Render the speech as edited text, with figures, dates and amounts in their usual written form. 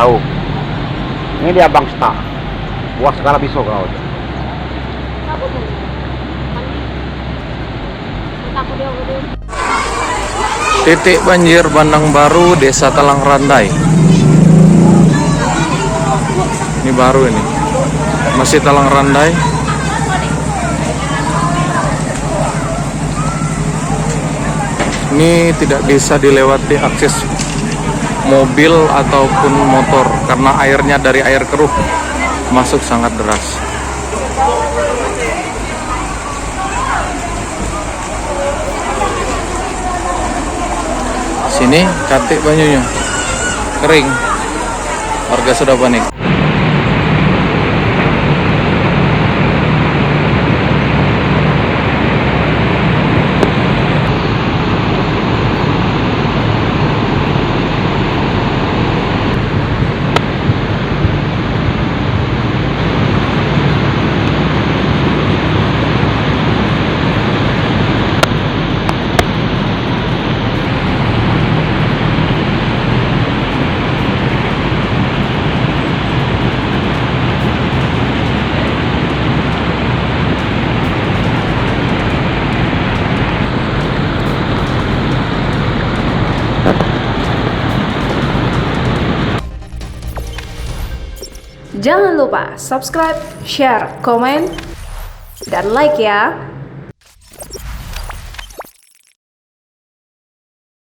Tahu. Ini dia Bang Sta. Puas segala biso kau. Titik banjir Bandang Baru, Desa Talang Randai. Ini baru ini. Masih Talang Randai. Ini tidak bisa dilewati akses mobil ataupun motor karena airnya dari air keruh masuk sangat deras. Sini cantik banyunya, kering, warga sudah panik. Jangan lupa subscribe, share, komen, dan like ya.